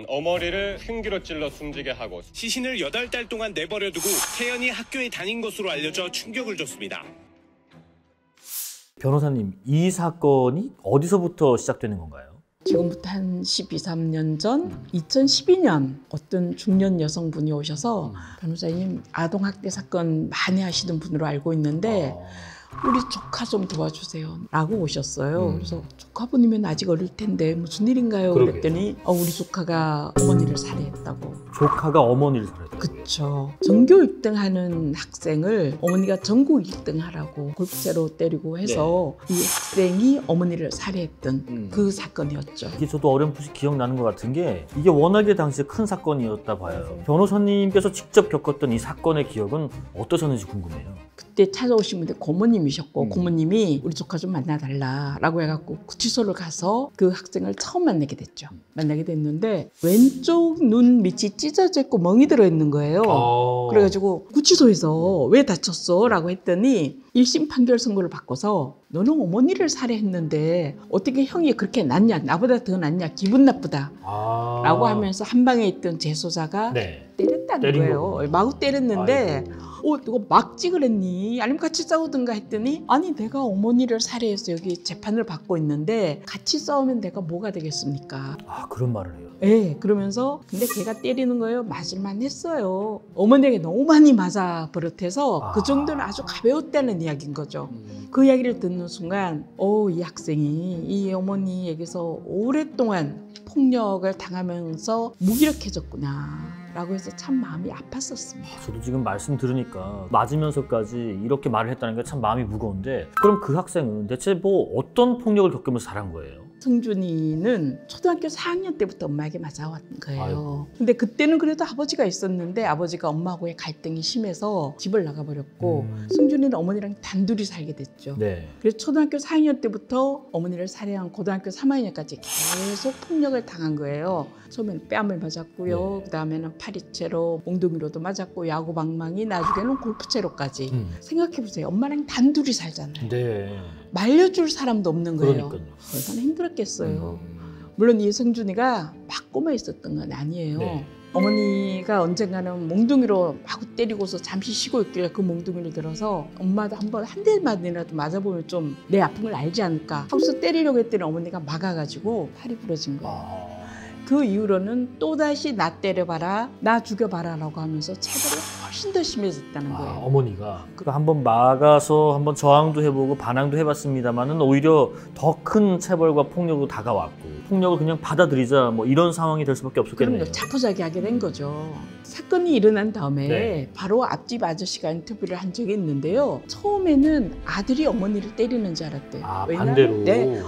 어머니를 흉기로 찔러 숨지게 하고 시신을 8달 동안 내버려두고 태연이 학교에 다닌 것으로 알려져 충격을 줬습니다. 변호사님, 이 사건이 어디서부터 시작되는 건가요? 지금부터 한 12, 13년 전 2012년 어떤 중년 여성분이 오셔서 변호사님 아동학대 사건 많이 하시는 분으로 알고 있는데 우리 조카 좀 도와주세요 라고 오셨어요. 그래서 조카분이면 아직 어릴 텐데 무슨 일인가요? 그러게요. 그랬더니 우리 조카가 어머니를 살해했다고. 조카가 어머니를 살해했다. 그쵸. 전교 1등 하는 학생을 어머니가 전국 1등 하라고 골프채로 때리고 해서 이 학생이 어머니를 살해했던 그 사건이었죠. 이게 저도 어렴풋이 기억나는 것 같은 게 이게 워낙에 당시에 큰 사건이었다 봐요. 변호사님께서 직접 겪었던 이 사건의 기억은 어떠셨는지 궁금해요. 그때 찾아오신 분이 고모님이셨고 고모님이 우리 조카 좀 만나달라 라고 해갖고 구치소를 가서 그 학생을 처음 만나게 됐죠. 만나게 됐는데 왼쪽 눈 밑이 찢어져 있고 멍이 들어있는 거예요. 그래가지고 구치소에서 왜 다쳤어? 라고 했더니 1심 판결 선고를 바꿔서 너는 어머니를 살해했는데 어떻게 형이 그렇게 낫냐? 나보다 더 낫냐? 기분 나쁘다 라고 하면서 한 방에 있던 재소자가 때렸다는 거예요. 거구나. 마구 때렸는데 이거 막 찍으랬니? 아니면 같이 싸우든가 했더니 아니 내가 어머니를 살해해서 여기 재판을 받고 있는데 같이 싸우면 내가 뭐가 되겠습니까? 그런 말을 해요. 네, 그러면서 근데 걔가 때리는 거예요. 맞을만 했어요. 어머니에게 너무 많이 맞아 버릇해서 그 정도는 아주 가벼웠다는 이야기인 거죠. 그 이야기를 듣는 순간 이 학생이 이 어머니에게서 오랫동안 폭력을 당하면서 무기력해졌구나 라고 해서 참 마음이 아팠었습니다. 저도 지금 말씀 들으니까 맞으면서까지 이렇게 말을 했다는 게 참 마음이 무거운데 그럼 그 학생은 대체 뭐 어떤 폭력을 겪으면서 자란 거예요? 승준이는 초등학교 4학년 때부터 엄마에게 맞아왔던 거예요. 아이고. 근데 그때는 그래도 아버지가 있었는데 아버지가 엄마하고의 갈등이 심해서 집을 나가버렸고 승준이는 어머니랑 단둘이 살게 됐죠. 그래서 초등학교 4학년 때부터 어머니를 살해한 고등학교 3학년까지 계속 폭력을 당한 거예요. 처음에는 뺨을 맞았고요. 그 다음에는 파리채로, 몽둥이로도 맞았고 야구방망이, 나중에는 골프채로까지. 생각해보세요. 엄마랑 단둘이 살잖아요. 말려줄 사람도 없는 거예요. 그러니까요. 얼마나 힘들었겠어요. 물론 이 승준이가 막 꼬마 있었던 건 아니에요. 어머니가 언젠가는 몽둥이로 마구 때리고서 잠시 쉬고 있길래 그 몽둥이를 들어서 엄마도 한 대만이라도 맞아보면 좀 내 아픔을 알지 않을까 하고서 때리려고 했더니 어머니가 막아가지고 팔이 부러진 거예요. 그 이후로는 또다시 나 때려봐라, 나 죽여봐라 라고 하면서 체벌이 훨씬 더 심해졌다는 거예요. 어머니가 한번 막아서 한번 저항도 해보고 반항도 해봤습니다만은 오히려 더 큰 체벌과 폭력으로 다가왔고 폭력을 그냥 받아들이자 뭐 이런 상황이 될 수밖에 없었겠네요. 그럼요. 자포자기하게 된 거죠. 사건이 일어난 다음에 바로 앞집 아저씨가 인터뷰를 한 적이 있는데요. 처음에는 아들이 어머니를 때리는 줄 알았대요. 반대로.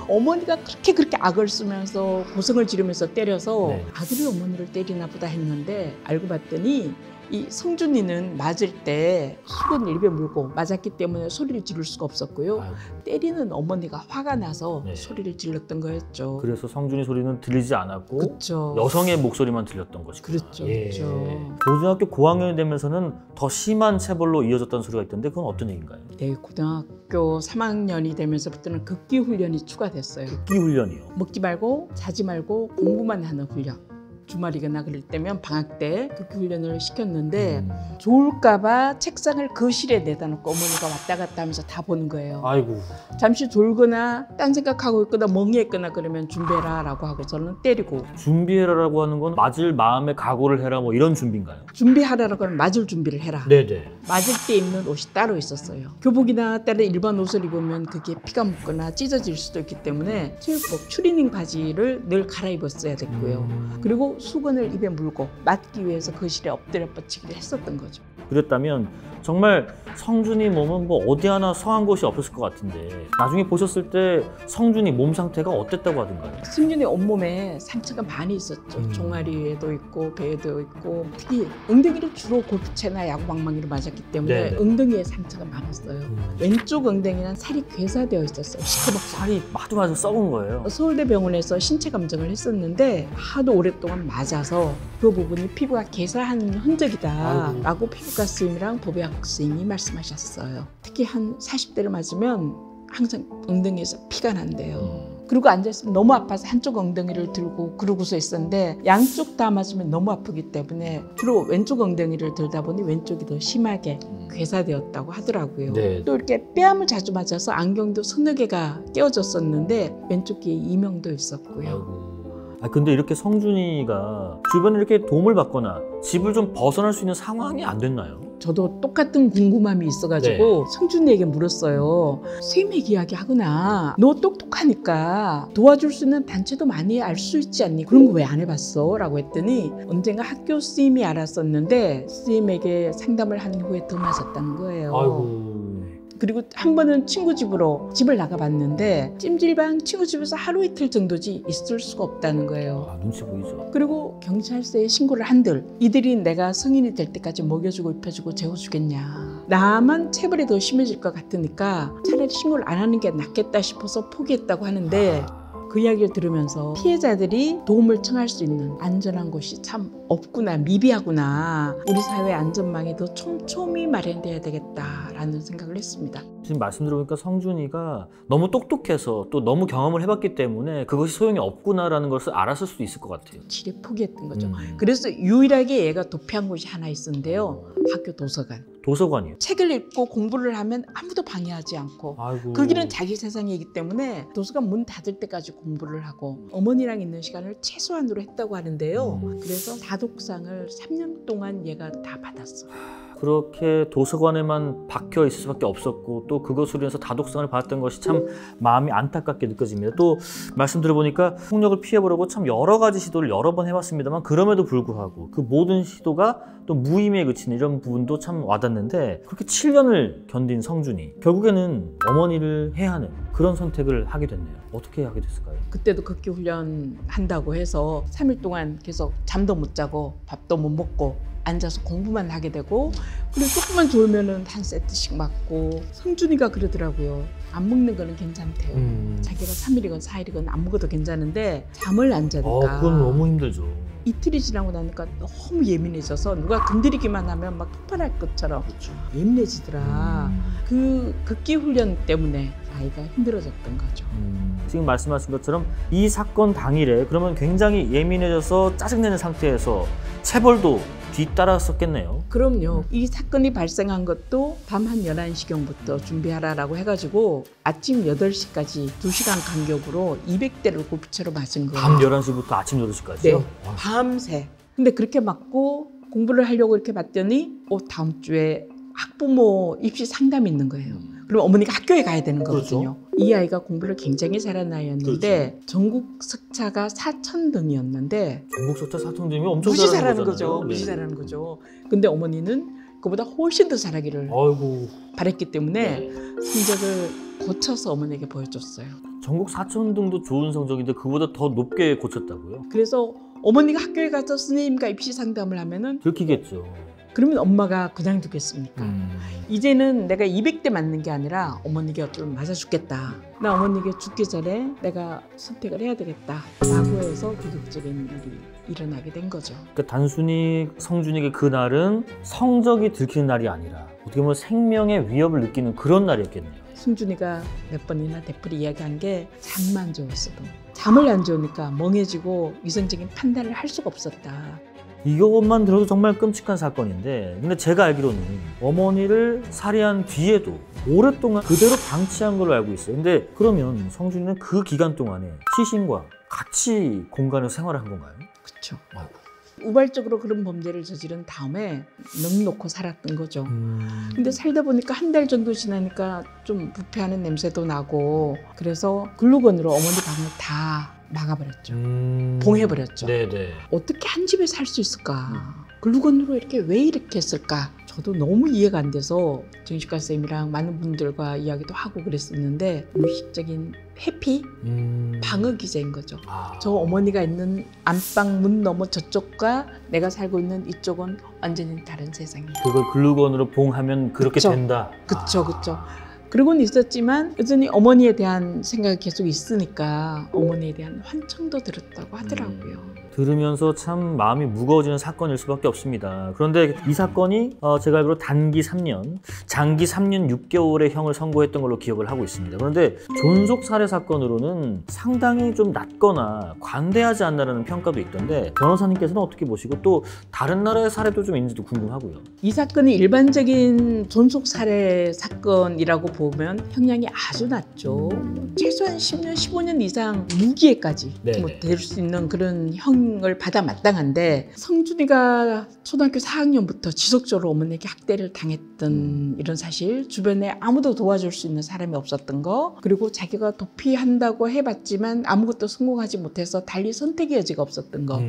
어머니가 그렇게 악을 쓰면서 고성을 지르면서 때려서 아들이 어머니를 때리나 보다 했는데 알고 봤더니 이 성준이는 맞을 때 수건을 입에 물고 맞았기 때문에 소리를 지를 수가 없었고요. 때리는 어머니가 화가 나서 소리를 질렀던 거였죠. 그래서 성준이 소리는 들리지 않았고 그쵸. 여성의 목소리만 들렸던 것이구나. 그렇죠. 그렇죠. 고등학교 고학년이 되면서는 더 심한 체벌로 이어졌다는 소리가 있던데 그건 어떤 얘기인가요? 네, 고등학교 3학년이 되면서부터는 극기 훈련이 추가됐어요. 극기 훈련이요? 먹지 말고 자지 말고 공부만 하는 훈련. 주말이거나 그럴 때면 방학 때 극기 훈련을 시켰는데 졸까봐 책상을 거실에 내다 놓고 어머니가 왔다 갔다 하면서 다 보는 거예요. 아이고. 잠시 졸거나 딴 생각하고 있거나 멍해있거나 그러면 준비해라 라고 하고서는 때리고. 준비해라라고 하는 건 맞을 마음의 각오를 해라 뭐 이런 준비인가요? 준비하라라고 하면 맞을 준비를 해라. 맞을 때 입는 옷이 따로 있었어요. 교복이나 다른 일반 옷을 입으면 그게 피가 묻거나 찢어질 수도 있기 때문에 체육복 추리닝 바지를 늘 갈아입었어야 됐고요. 그리고 수건을 입에 물고 맞기 위해서 거실에 엎드려 뻗치기를 했었던 거죠. 그랬다면 정말 성준이 몸은 뭐 어디 하나 성한 곳이 없었을 것 같은데 나중에 보셨을 때 성준이 몸 상태가 어땠다고 하던가요? 승준이 온몸에 상처가 많이 있었죠. 종아리에도 있고 배에도 있고 특히 엉덩이를 주로 골프채나 야구방망이로 맞았기 때문에 엉덩이에 상처가 많았어요. 왼쪽 엉덩이는 살이 괴사되어 있었어요. 시커멓게. 살이 마두마두 썩은 거예요. 서울대병원에서 신체 감정을 했었는데 하도 오랫동안 맞아서 그 부분이 피부가 괴사한 흔적이다 라고 피부과 스님이랑 법의학 스님이 말씀하셨어요. 특히 한 40대를 맞으면 항상 엉덩이에서 피가 난대요. 그리고 앉아있으면 너무 아파서 한쪽 엉덩이를 들고 그러고서 있었는데 양쪽 다 맞으면 너무 아프기 때문에 주로 왼쪽 엉덩이를 들다 보니 왼쪽이 더 심하게 괴사되었다고 하더라고요. 네. 또 이렇게 뺨을 자주 맞아서 안경도 서너 개가 깨어졌었는데 왼쪽 귀에 이명도 있었고요. 아이고. 아 근데 이렇게 성준이가 주변에 이렇게 도움을 받거나 집을 좀 벗어날 수 있는 상황이 안 됐나요? 저도 똑같은 궁금함이 있어가지고 성준이에게 물었어요. 선생님에게 이야기하거나 너 똑똑하니까 도와줄 수 있는 단체도 많이 알 수 있지 않니? 그런 거 왜 안 해봤어? 라고 했더니 언젠가 학교 스님이 알았었는데 스님에게 상담을 한 후에 더 맞았다는 거예요. 아이고. 그리고 한 번은 친구 집으로 집을 나가봤는데 찜질방 친구 집에서 하루 이틀 정도지 있을 수가 없다는 거예요. 아, 눈치 보이죠. 그리고 경찰서에 신고를 한들 이들이 내가 성인이 될 때까지 먹여주고 입혀주고 재워주겠냐. 나만 체벌이 더 심해질 것 같으니까 차라리 신고를 안 하는 게 낫겠다 싶어서 포기했다고 하는데 그 이야기를 들으면서 피해자들이 도움을 청할 수 있는 안전한 곳이 참 없구나, 미비하구나. 우리 사회 안전망이 더 촘촘히 마련돼야 되겠다라는 생각을 했습니다. 지금 말씀 들어보니까 성준이가 너무 똑똑해서 또 너무 경험을 해봤기 때문에 그것이 소용이 없구나라는 것을 알았을 수도 있을 것 같아요. 지레 포기했던 거죠. 그래서 유일하게 얘가 도피한 곳이 하나 있었는데요. 학교 도서관. 도서관이요. 책을 읽고 공부를 하면 아무도 방해하지 않고 아이고. 그 길은 자기 세상이기 때문에 도서관 문 닫을 때까지 공부를 하고 어머니랑 있는 시간을 최소한으로 했다고 하는데요. 그래서 다독상을 3년 동안 얘가 다 받았어요. 그렇게 도서관에만 박혀 있을 수밖에 없었고 또 그것으로 인해서 다독상을 받았던 것이 참 마음이 안타깝게 느껴집니다. 또 말씀 들어보니까 폭력을 피해보려고 참 여러 가지 시도를 여러 번 해봤습니다만 그럼에도 불구하고 그 모든 시도가 또 무의미에 그치는 이런 부분도 참 와닿는데 그렇게 7년을 견딘 성준이 결국에는 어머니를 해야 하는 그런 선택을 하게 됐네요. 어떻게 하게 됐을까요? 그때도 극기 훈련 한다고 해서 3일 동안 계속 잠도 못 자고 밥도 못 먹고 앉아서 공부만 하게 되고 그리고 조금만 졸면은 한 세트씩 맞고 성준이가 그러더라고요. 안 먹는 거는 괜찮대요. 자기가 3일이건 4일이건 안 먹어도 괜찮은데 잠을 안 자니까 그건 너무 힘들죠. 이틀이 지나고 나니까 너무 예민해져서 누가 건드리기만 하면 막 폭발할 것처럼 예민해지더라. 그 극기 훈련 때문에 아이가 힘들어졌던 거죠. 지금 말씀하신 것처럼 이 사건 당일에 그러면 굉장히 예민해져서 짜증내는 상태에서 체벌도 뒤따랐었겠네요. 그럼요. 이 사건이 발생한 것도 밤 한 11시경부터 준비하라라고 해가지고 아침 8시까지 2시간 간격으로 200대를 고부채로 맞은 거예요. 밤 11시부터 아침 8시까지요? 네. 밤새. 근데 그렇게 맞고 공부를 하려고 이렇게 봤더니 다음 주에 학부모 입시 상담이 있는 거예요. 그럼 어머니가 학교에 가야 되는 거거든요. 그렇죠. 이 아이가 공부를 굉장히 잘하는 아이였는데 전국 석차가 4,000등이었는데 전국 석차 4,000등이면 엄청 무지 잘하는 잘하는 거잖아요. 거죠. 무지 잘하는 거죠. 근데 어머니는 그보다 훨씬 더 잘하기를 아이고. 바랬기 때문에 성적을 고쳐서 어머니에게 보여줬어요. 전국 4,000등도 좋은 성적인데 그보다 더 높게 고쳤다고요? 그래서 어머니가 학교에 가서 선생님과 입시 상담을 하면은 들키겠죠. 그러면 엄마가 그냥 두겠습니까? 이제는 내가 200대 맞는 게 아니라 어머니가 좀 맞아주겠다. 나 어머니에게 죽기 전에 내가 선택을 해야 되겠다. 라고 해서 비극적인 일이 일어나게 된 거죠. 그러니까 단순히 성준에게 그날은 성적이 들키는 날이 아니라 어떻게 보면 생명의 위협을 느끼는 그런 날이었겠네요. 승준이가 몇 번이나 되풀이 이야기한 게 잠만 좋았어도 잠을 안 좋으니까 멍해지고 이성적인 판단을 할 수가 없었다. 이것만 들어도 정말 끔찍한 사건인데 근데 제가 알기로는 어머니를 살해한 뒤에도 오랫동안 그대로 방치한 걸로 알고 있어요. 근데 그러면 성준이는 그 기간 동안에 시신과 같이 공간에서 생활을 한 건가요? 그렇죠. 우발적으로 그런 범죄를 저지른 다음에 넋놓고 살았던 거죠. 근데 살다 보니까 한 달 정도 지나니까 좀 부패하는 냄새도 나고 그래서 글루건으로 어머니 방을 다 막아버렸죠. 봉해버렸죠. 네네. 어떻게 한 집에 살 수 있을까? 글루건으로 이렇게 왜 이렇게 했을까? 저도 너무 이해가 안 돼서 정신과 선생님이랑 많은 분들과 이야기도 하고 그랬었는데 무의식적인 회피? 방어 기제인 거죠. 저 어머니가 있는 안방 문 너머 저쪽과 내가 살고 있는 이쪽은 완전히 다른 세상이에요. 그걸 글루건으로 봉하면 그렇게 그쵸. 된다. 그쵸. 그러고는 있었지만 여전히 어머니에 대한 생각이 계속 있으니까 어머니에 대한 환청도 들었다고 하더라고요. 들으면서 참 마음이 무거워지는 사건일 수밖에 없습니다. 그런데 이 사건이 제가 알기로 단기 3년, 장기 3년 6개월의 형을 선고했던 걸로 기억을 하고 있습니다. 그런데 존속 살해 사건으로는 상당히 좀 낮거나 관대하지 않나라는 평가도 있던데 변호사님께서는 어떻게 보시고 또 다른 나라의 사례도 좀 있는지도 궁금하고요. 이 사건이 일반적인 존속 살해 사건이라고 보면 형량이 아주 낮죠. 최소한 10년, 15년 이상 무기에까지 네네. 뭐 될 수 있는 그런 형을 받아 마땅한데 성준이가 초등학교 4학년부터 지속적으로 어머니에게 학대를 당했던 이런 사실, 주변에 아무도 도와줄 수 있는 사람이 없었던 거, 그리고 자기가 도피한다고 해봤지만 아무것도 성공하지 못해서 달리 선택의 여지가 없었던 거,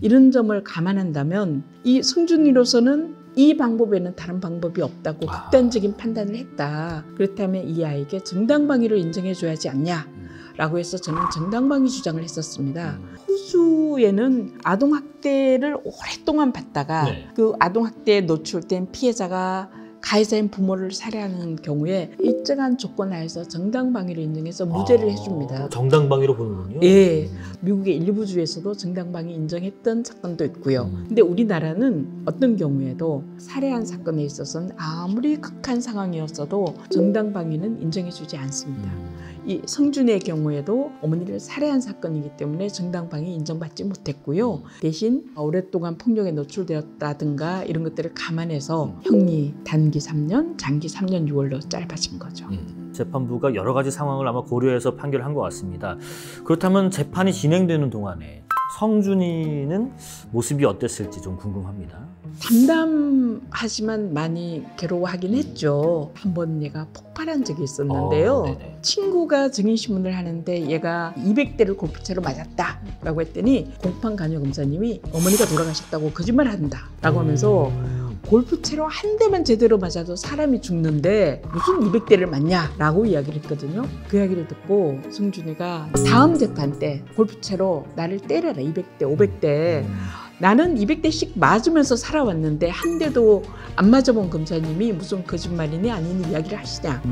이런 점을 감안한다면 이 성준이로서는 이 방법에는 다른 방법이 없다고 극단적인 판단을 했다. 그렇다면 이 아이에게 정당방위를 인정해줘야 하지 않냐라고 해서 저는 정당방위 주장을 했었습니다. 호주에는 아동학대를 오랫동안 받다가 네. 그 아동학대에 노출된 피해자가 가해자인 부모를 살해하는 경우에 일정한 조건 하에서 정당방위를 인정해서 무죄를 해줍니다. 정당방위로 보는군요. 예, 미국의 일부 주에서도 정당방위 인정했던 사건도 있고요. 근데 우리나라는 어떤 경우에도 살해한 사건에 있어서는 아무리 극한 상황이었어도 정당방위는 인정해주지 않습니다. 이 성준의 경우에도 어머니를 살해한 사건이기 때문에 정당방위 인정받지 못했고요. 대신 오랫동안 폭력에 노출되었다든가 이런 것들을 감안해서 형이 단기 3년, 장기 3년 6월로 짧아진 거죠. 재판부가 여러 가지 상황을 아마 고려해서 판결한 것 같습니다. 그렇다면 재판이 진행되는 동안에 성준이는 모습이 어땠을지 좀 궁금합니다. 담담하지만 많이 괴로워하긴 했죠. 한번 얘가 폭발한 적이 있었는데요. 친구가 증인신문을 하는데 얘가 200대를 골프채로 맞았다라고 했더니 공판관여검사님이 어머니가 돌아가셨다고 거짓말한다 라고 하면서 골프채로 한 대만 제대로 맞아도 사람이 죽는데 무슨 200대를 맞냐라고 이야기를 했거든요. 그 이야기를 듣고 성준이가 다음 재판 때 골프채로 나를 때려라, 200대, 500대. 나는 200대씩 맞으면서 살아왔는데 한 대도 안 맞아본 검사님이 무슨 거짓말이니 아니니 이야기를 하시냐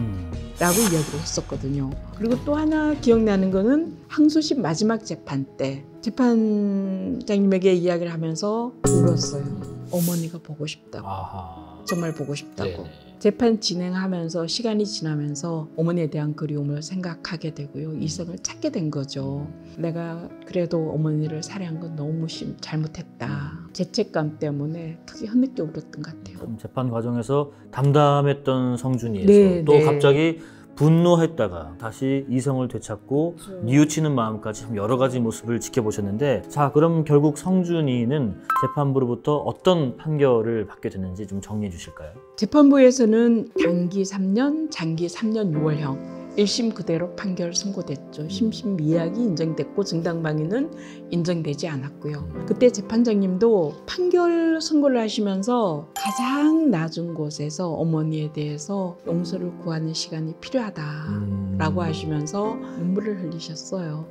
라고 이야기를 했었거든요. 그리고 또 하나 기억나는 거는 항소심 마지막 재판 때 재판장님에게 이야기를 하면서 울었어요. 어머니가 보고 싶다고. 아하. 정말 보고 싶다고. 네네. 재판 진행하면서 시간이 지나면서 어머니에 대한 그리움을 생각하게 되고요. 이성을 찾게 된 거죠. 내가 그래도 어머니를 살해한 건 너무 잘못했다. 죄책감 때문에 크게 흐느껴 울었던 것 같아요. 재판 과정에서 담담했던 성준이에서 네, 또 네. 갑자기 분노했다가 다시 이성을 되찾고 뉘우치는 마음까지 참 여러 가지 모습을 지켜보셨는데, 자, 그럼 결국 성준이는 재판부로부터 어떤 판결을 받게 됐는지 좀 정리해 주실까요? 재판부에서는 단기 3년, 장기 3년 6월형 1심 그대로 판결 선고됐죠. 심신 미약이 인정됐고 정당방위는 인정되지 않았고요. 그때 재판장님도 판결 선고를 하시면서 가장 낮은 곳에서 어머니에 대해서 용서를 구하는 시간이 필요하다라고 하시면서 눈물을 흘리셨어요.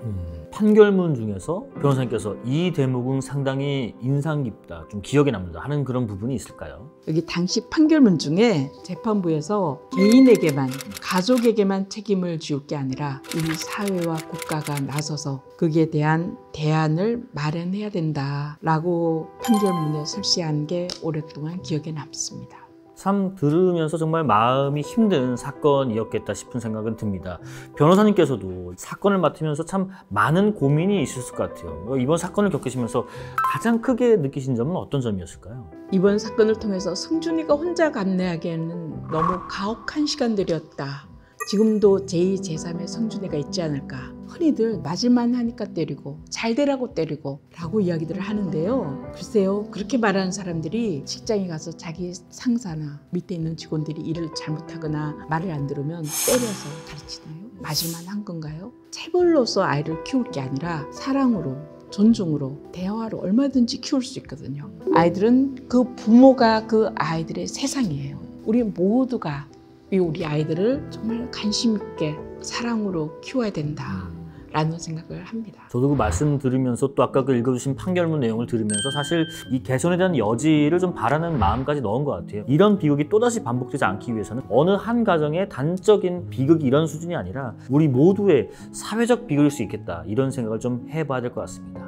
판결문 중에서 변호사님께서 이 대목은 상당히 인상 깊다, 좀 기억에 남는다 하는 그런 부분이 있을까요? 여기 당시 판결문 중에 재판부에서 개인에게만, 가족에게만 책임을 지울 게 아니라 우리 사회와 국가가 나서서 거기에 대한 대안을 마련해야 된다라고 판결문에 설치한 게 오랫동안 기억에 남습니다. 참 들으면서 정말 마음이 힘든 사건이었겠다 싶은 생각은 듭니다. 변호사님께서도 사건을 맡으면서 참 많은 고민이 있었을 것 같아요. 이번 사건을 겪으시면서 가장 크게 느끼신 점은 어떤 점이었을까요? 이번 사건을 통해서 성준이가 혼자 감내하기에는 너무 가혹한 시간들이었다. 지금도 제2, 제3의 성준이가 있지 않을까. 흔히들 맞을만 하니까 때리고 잘 되라고 때리고 라고 이야기들을 하는데요. 글쎄요, 그렇게 말하는 사람들이 직장에 가서 자기 상사나 밑에 있는 직원들이 일을 잘못하거나 말을 안 들으면 때려서 가르치나요? 맞을만 한 건가요? 체벌로서 아이를 키울 게 아니라 사랑으로, 존중으로, 대화로 얼마든지 키울 수 있거든요. 아이들은 그 부모가 그 아이들의 세상이에요. 우리 모두가 우리 아이들을 정말 관심 있게 사랑으로 키워야 된다라는 생각을 합니다. 저도 그 말씀 들으면서 또 아까 그 읽어주신 판결문 내용을 들으면서 사실 이 개선에 대한 여지를 좀 바라는 마음까지 넣은 것 같아요. 이런 비극이 또다시 반복되지 않기 위해서는 어느 한 가정의 단적인 비극이 이런 수준이 아니라 우리 모두의 사회적 비극일 수 있겠다, 이런 생각을 좀 해봐야 될 것 같습니다.